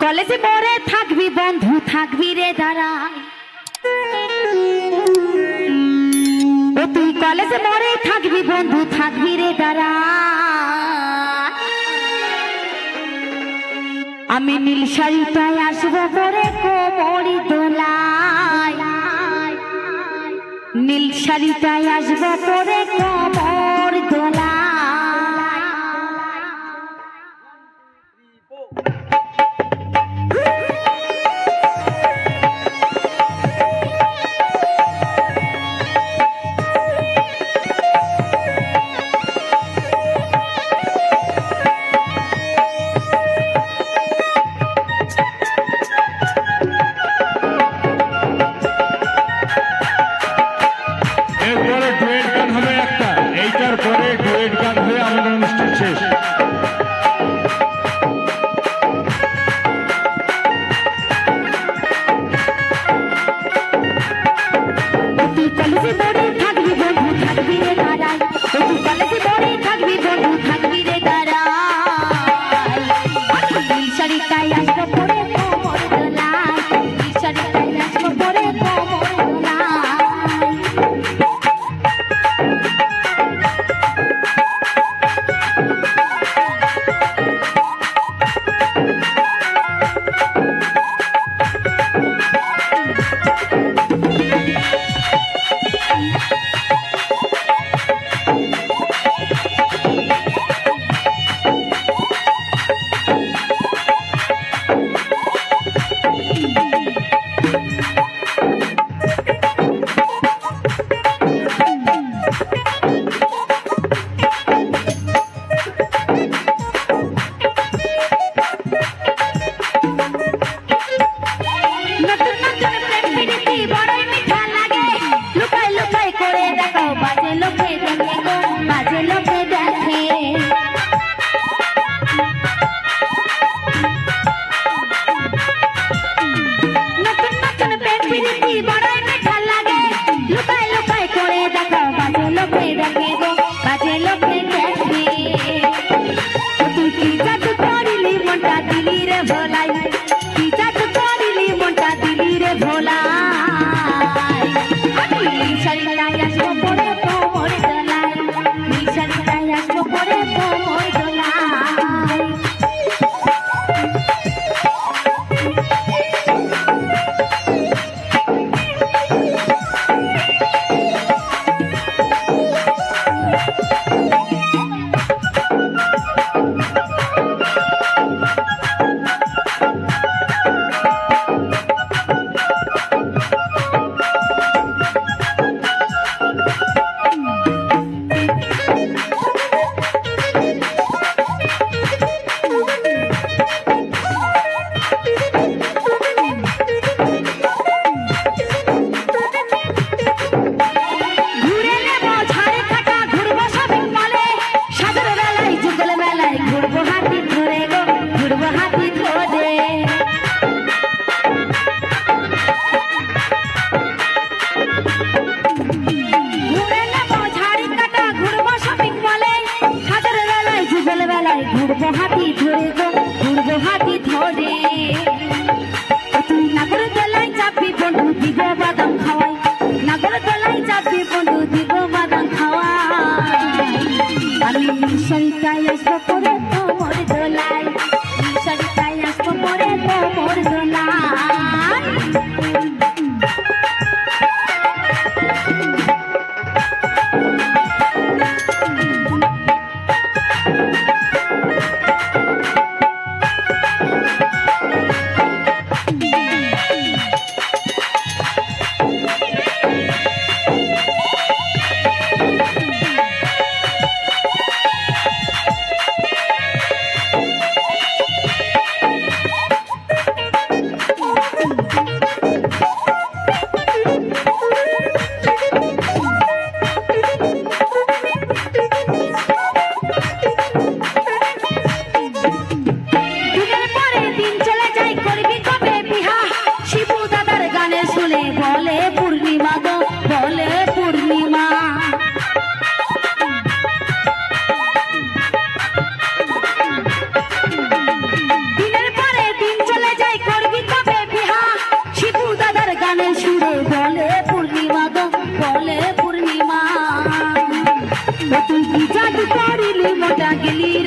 কলেজে পড়ে থাকবি বন্ধু থাকবি রে দাঁড়ায়, ও তুই কলেজে পড়ে থাকবি বন্ধু থাকবি রে দাঁড়ায়। আমি নীল শাড়িটায় আসবো পরে কোমরি দোলায়, নীল শাড়িটায় আসবো পরে কোমর দোলায়।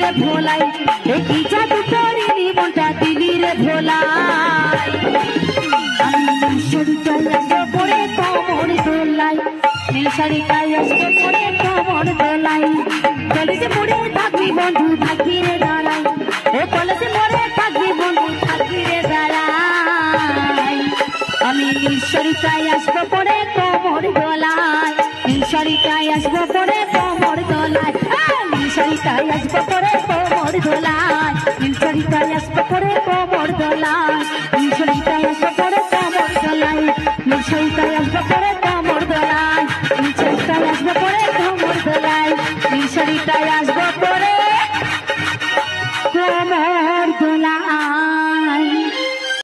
রে ভোলাই দেখি জাদু করিনি মনটা দিলি রে ভোলাই আমি নীলশাড়িটাই আসবো পরে কোমর দোলাই নীলশাড়িটাই আসবো পরে কোমর দোলাই কলেজে পড়ে থাকবি বন্ধু থাকবি রে দাঁড়াই ও কলেজে পড়ে থাকবি বন্ধু থাকবি রে দাঁড়াই আমি নীলশাড়িটাই আসবো পরে কোমর দোলাই নীলশাড়িটাই আসবো পরে কোমর দোলাই নীলশাড়িটাই আসবো পরে কোমর দোলাই নীলশাড়িটাই আসবো পরে কোমর দোলাই নীলশাড়িটাই আসবো পরে কোমর দোলাই নীলশাড়িটাই আসবো পরে